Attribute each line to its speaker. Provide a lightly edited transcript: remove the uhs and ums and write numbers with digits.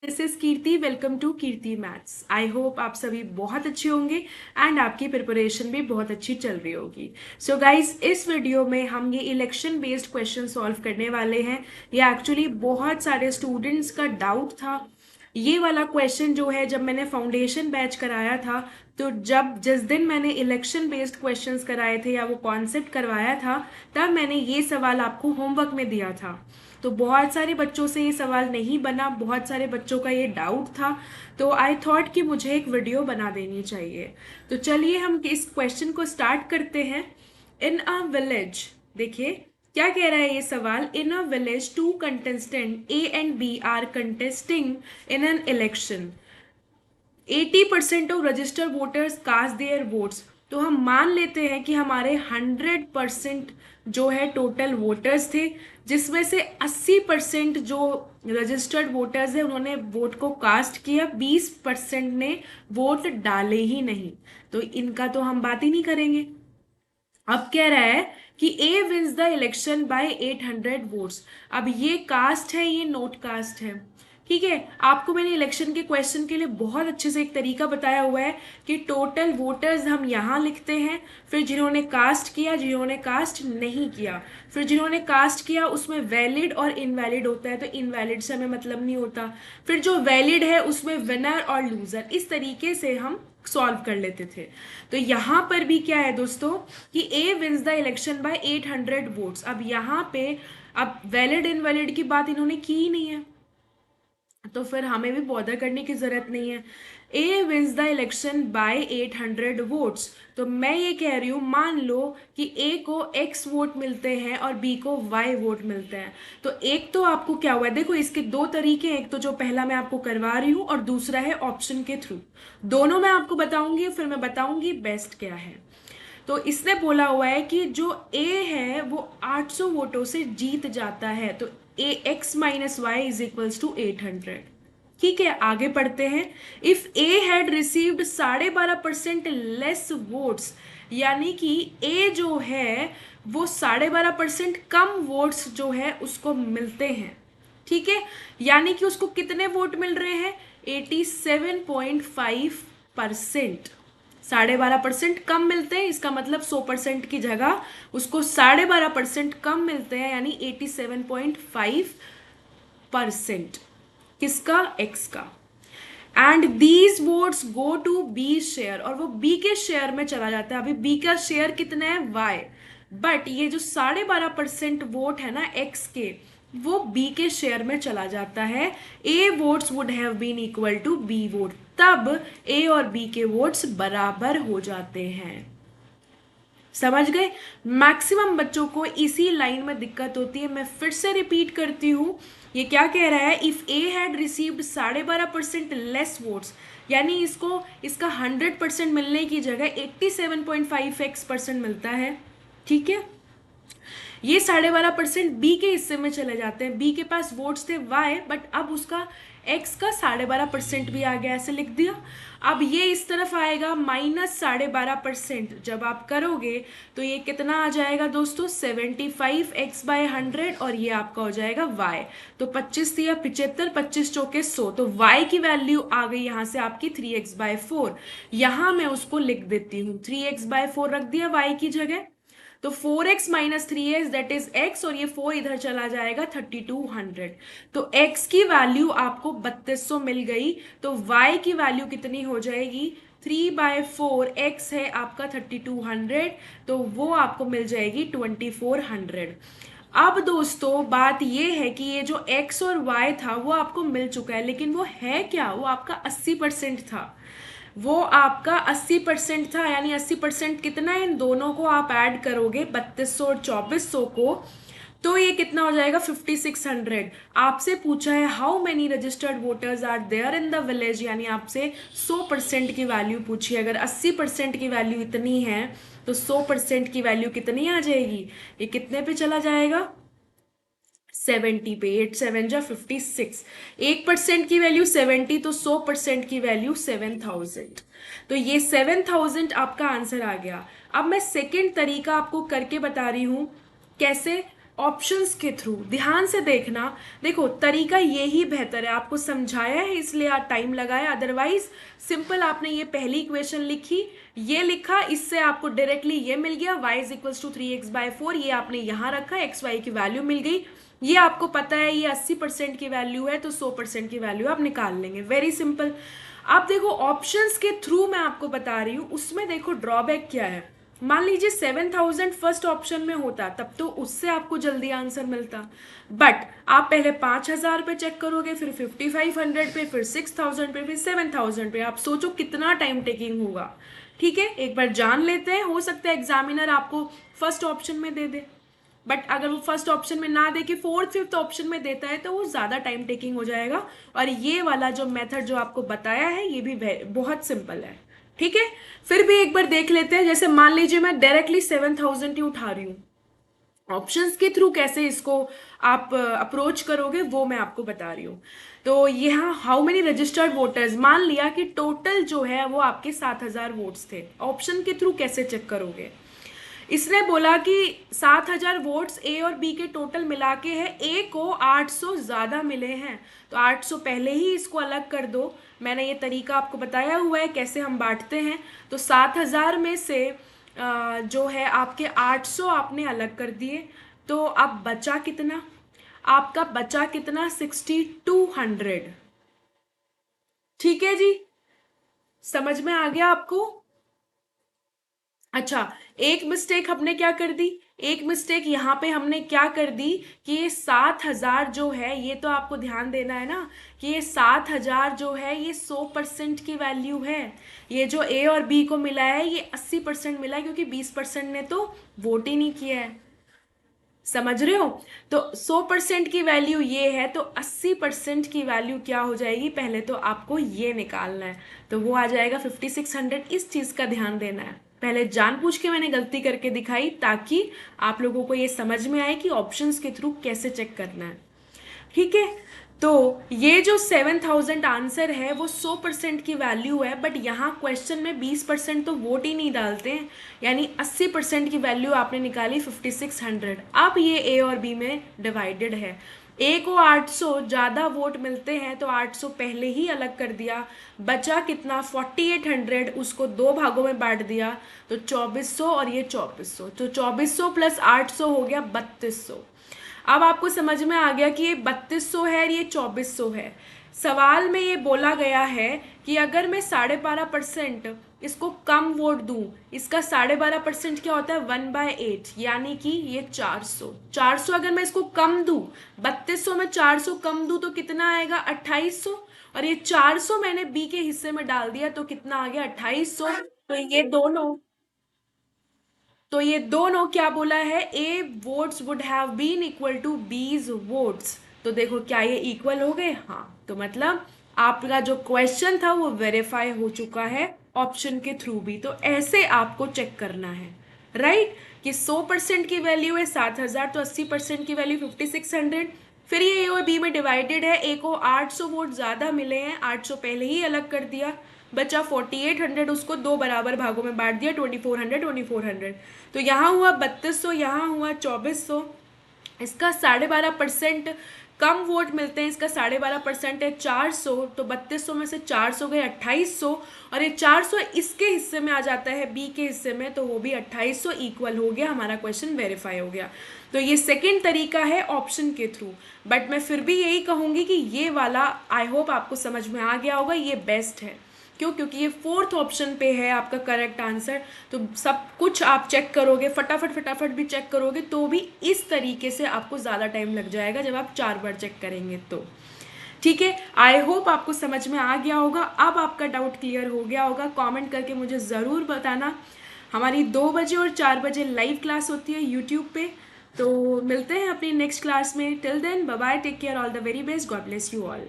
Speaker 1: This is Kirti. Welcome to Kirti maths. I hope आप सभी बहुत अच्छे होंगे एंड आपकी प्रिपरेशन भी बहुत अच्छी चल रही होगी। सो गाइज, इस वीडियो में हम ये इलेक्शन बेस्ड क्वेश्चन सॉल्व करने वाले हैं। ये एक्चुअली बहुत सारे स्टूडेंट्स का डाउट था। ये वाला क्वेश्चन जो है, जब मैंने फाउंडेशन बैच कराया था, तो जब जिस दिन मैंने इलेक्शन बेस्ड क्वेश्चंस कराए थे या वो कॉन्सेप्ट करवाया था, तब मैंने ये सवाल आपको होमवर्क में दिया था। तो बहुत सारे बच्चों से ये सवाल नहीं बना, बहुत सारे बच्चों का ये डाउट था। तो आई थॉट कि मुझे एक वीडियो बना देनी चाहिए। तो चलिए हम इस क्वेश्चन को स्टार्ट करते हैं। इन अ विलेज, देखिए क्या कह रहा है ये सवाल। In a village two contestant A and B are contesting in an election. 80% of registered voters cast their votes. तो हम मान लेते हैं कि हमारे 100% जो है टोटल वोटर्स थे, जिसमें से 80% जो रजिस्टर्ड वोटर्स है उन्होंने वोट को कास्ट किया, 20% ने वोट डाले ही नहीं। तो इनका तो हम बात ही नहीं करेंगे। अब कह रहा है कि A wins the election by 800 votes. अब ये कास्ट है, ये नोट कास्ट है। ठीक है, आपको मैंने इलेक्शन के क्वेश्चन के लिए बहुत अच्छे से एक तरीका बताया हुआ है कि टोटल वोटर्स हम यहाँ लिखते हैं, फिर जिन्होंने कास्ट किया, जिन्होंने कास्ट नहीं किया, फिर जिन्होंने कास्ट किया उसमें वैलिड और इनवैलिड होता है, तो इनवैलिड से हमें मतलब नहीं होता, फिर जो वैलिड है उसमें विनर और लूजर। इस तरीके से हम सॉल्व कर लेते थे। तो यहां पर भी क्या है दोस्तों कि A wins the election by 800 votes. अब यहां पे अब वैलिड इनवैलिड की बात इन्होंने की ही नहीं है, तो फिर हमें भी बॉदर करने की जरूरत नहीं है। A wins the election by 800 votes. तो मैं ये कह रही हूं, मान लो कि ए को x वोट मिलते हैं और बी को y वोट मिलते हैं। तो एक तो आपको क्या हुआ है, देखो इसके दो तरीके हैं। एक तो जो पहला मैं आपको करवा रही हूं और दूसरा है ऑप्शन के थ्रू। दोनों मैं आपको बताऊंगी, फिर मैं बताऊंगी बेस्ट क्या है। तो इसने बोला हुआ है कि जो ए है वो 800 वोटों से जीत जाता है, तो A X minus Y is equals to 800। ठीक है, आगे पढ़ते हैं। If A had received 12.5% less votes, यानी कि ए जो है वो 12.5% कम वोट्स जो है उसको मिलते हैं। ठीक है, यानी कि उसको कितने वोट मिल रहे हैं, 87.5%। 12.5% कम मिलते हैं, इसका मतलब 100% की जगह उसको 12.5% कम मिलते हैं, यानी 87.5%। किसका, एक्स का। And these votes go to be share, और वो बी के शेयर में चला जाता है। अभी बी का शेयर कितना है, वाई। बट ये जो 12.5% वोट है ना एक्स के, वो बी के शेयर में चला जाता है। A votes would have been equal to B vote, तब ए और बी के वोट्स बराबर हो जाते हैं। समझ गए। मैक्सिमम बच्चों को इसी लाइन में दिक्कत होती है। मैं फिर से रिपीट करती हूं, ये क्या कह रहा है, if A had received 12.5% less votes, यानी इसको इसका 100% मिलने की जगह 87.5x% मिलता है। ठीक है, ये 12.5% बी के हिस्से में चले जाते हैं। बी के पास वोट्स थे वाई, बट अब उसका एक्स का 12.5% भी आ गया, ऐसे लिख दिया। अब ये इस तरफ आएगा -12.5%। जब आप करोगे तो ये कितना आ जाएगा दोस्तों, 75x/100, और ये आपका हो जाएगा y। तो 25 दिया 75, 25 चौके 100, तो y की वैल्यू आ गई यहां से आपकी 3x/4। यहां मैं उसको लिख देती हूँ, 3x/4 रख दिया y की जगह। तो 4x minus 3x that is x, और ये 4 इधर चला जाएगा 3200। तो x की वैल्यू आपको 3200 मिल गई। तो y की वैल्यू कितनी हो जाएगी, 3/4, x है आपका 3200, तो वो आपको मिल जाएगी 2400। अब दोस्तों बात ये है कि ये जो x और y था वो आपको मिल चुका है, लेकिन वो है क्या, वो आपका 80% था। वो आपका 80% था, यानी 80% कितना है, इन दोनों को आप ऐड करोगे 3200 और 2400 को, तो ये कितना हो जाएगा, 5600। आपसे पूछा है how many registered voters are there in the village, यानी आपसे 100% की वैल्यू पूछी। अगर 80% की वैल्यू इतनी है तो 100% की वैल्यू कितनी आ जाएगी, ये कितने पे चला जाएगा, 70 पे। 8 7 जा 56। 1% की वैल्यू 70, तो 100% की वैल्यू 7000। तो ये 7000 आपका आंसर आ गया। अब मैं सेकेंड तरीका आपको करके बता रही हूं, कैसे। ऑप्शंस के थ्रू, ध्यान से देखना। देखो तरीका यही बेहतर है, आपको समझाया है इसलिए टाइम लगाया, अदरवाइज सिंपल आपने ये पहली इक्वेशन लिखी, ये लिखा, इससे आपको डायरेक्टली ये मिल गया y is equals to 3x/4, ये आपने यहाँ रखा, एक्स वाई की वैल्यू मिल गई। ये आपको पता है ये 80% की वैल्यू है, तो 100% की वैल्यू आप निकाल लेंगे, वेरी सिंपल। अब देखो ऑप्शंस के थ्रू मैं आपको बता रही हूँ, उसमें देखो ड्रॉबैक क्या है। मान लीजिए 7,000 फर्स्ट ऑप्शन में होता, तब तो उससे आपको जल्दी आंसर मिलता, बट आप पहले 5,000 पे चेक करोगे, फिर 5,500 पे, फिर 6,000 पे, फिर 7,000 पे। आप सोचो कितना टाइम टेकिंग होगा। ठीक है, एक बार जान लेते हैं, हो सकता है एग्जामिनर आपको फर्स्ट ऑप्शन में दे दे, बट अगर वो फर्स्ट ऑप्शन में ना दे के फोर्थ फिफ्थ ऑप्शन में देता है तो वो ज़्यादा टाइम टेकिंग हो जाएगा। और ये वाला जो मेथड जो आपको बताया है ये भी बहुत सिंपल है। ठीक है, फिर भी एक बार देख लेते हैं। जैसे मान लीजिए मैं डायरेक्टली 7,000 ही उठा रही हूँ, ऑप्शंस के थ्रू कैसे इसको आप अप्रोच करोगे वो मैं आपको बता रही हूँ। तो यहाँ हाउ मेनी रजिस्टर्ड वोटर्स, मान लिया कि टोटल जो है वो आपके 7,000 वोट्स थे, ऑप्शन के थ्रू कैसे चेक करोगे। इसने बोला कि 7,000 वोट्स ए और बी के टोटल मिला के है, ए को 800 ज़्यादा मिले हैं, तो 800 पहले ही इसको अलग कर दो। मैंने ये तरीका आपको बताया हुआ है कैसे हम बांटते हैं। तो 7,000 में से जो है आपके 800 आपने अलग कर दिए, तो अब बचा कितना, आपका बचा कितना, 6,200। ठीक है जी, समझ में आ गया आपको। अच्छा, एक मिस्टेक हमने क्या कर दी, एक मिस्टेक यहाँ पे हमने क्या कर दी कि ये 7,000 जो है, ये तो आपको ध्यान देना है ना कि ये 7,000 जो है ये 100% की वैल्यू है। ये जो ए और बी को मिला है ये 80% मिला है, क्योंकि 20% ने तो वोट ही नहीं किया है। समझ रहे हो, तो 100% की वैल्यू ये है, तो 80% की वैल्यू क्या हो जाएगी, पहले तो आपको ये निकालना है, तो वो आ जाएगा 5,600। इस चीज का ध्यान देना है, पहले जानबूझ के मैंने गलती करके दिखाई ताकि आप लोगों को ये समझ में आए कि ऑप्शंस के थ्रू कैसे चेक करना है। ठीक है, तो ये जो 7,000 आंसर है वो 100% की वैल्यू है, बट यहाँ क्वेश्चन में 20% तो वोट ही नहीं डालते हैं, यानी 80% की वैल्यू आपने निकाली 5,600। अब ये ए और बी में डिवाइडेड है, ए को 800 ज़्यादा वोट मिलते हैं तो 800 पहले ही अलग कर दिया, बचा कितना 4,800, उसको दो भागों में बांट दिया, तो 2,400 और ये 2,400, तो 2,400 प्लस 800 हो गया 3,200। अब आपको समझ में आ गया कि ये 3,200 है और ये 2,400 है। सवाल में ये बोला गया है कि अगर मैं 12.5% इसको कम वोट दूं, इसका 12.5% क्या होता है 1/8, यानी कि ये 400। 400 अगर मैं इसको कम दूं, 3,200 में 400 कम दूं तो कितना आएगा 2,800, और ये 400 मैंने बी के हिस्से में डाल दिया तो कितना आ गया 2,800। तो ये दोनों क्या बोला है, A votes would have been equal to B's votes. तो देखो क्या ये इक्वल हो गए, हाँ, तो मतलब आपका जो क्वेश्चन था वो वेरीफाई हो चुका है ऑप्शन के थ्रू भी। तो ऐसे आपको चेक करना है, राइट, कि 100% की वैल्यू है 7,000, तो 80% की वैल्यू 5,600। फिर ये ए और बी में डिवाइडेड है, ए को 800 वोट ज़्यादा मिले हैं, 800 पहले ही अलग कर दिया, बचा 4,800, उसको दो बराबर भागों में बांट दिया, 2,400 2,400। तो यहाँ हुआ 3,200, यहाँ हुआ 2,400। इसका 12.5% कम वोट मिलते हैं, इसका 12.5% है 400, तो 3,200 में से 400 गए 2,800, और ये 400 इसके हिस्से में आ जाता है बी के हिस्से में, तो वो भी 2,800 इक्वल हो गया, हमारा क्वेश्चन वेरीफाई हो गया। तो ये सेकेंड तरीका है ऑप्शन के थ्रू, बट मैं फिर भी यही कहूँगी कि ये वाला आई होप आपको समझ में आ गया होगा, ये बेस्ट है। क्यों, क्योंकि ये फोर्थ ऑप्शन पे है आपका करेक्ट आंसर, तो सब कुछ आप चेक करोगे, फटाफट फटाफट भी चेक करोगे तो भी इस तरीके से आपको ज़्यादा टाइम लग जाएगा जब आप 4 बार चेक करेंगे तो। ठीक है, आई होप आपको समझ में आ गया होगा। अब आपका डाउट क्लियर हो गया होगा, कमेंट करके मुझे ज़रूर बताना। हमारी 2 बजे और 4 बजे लाइव क्लास होती है यूट्यूब पे, तो मिलते हैं अपनी नेक्स्ट क्लास में। Till then bye bye, take care, all the very best, God bless you all.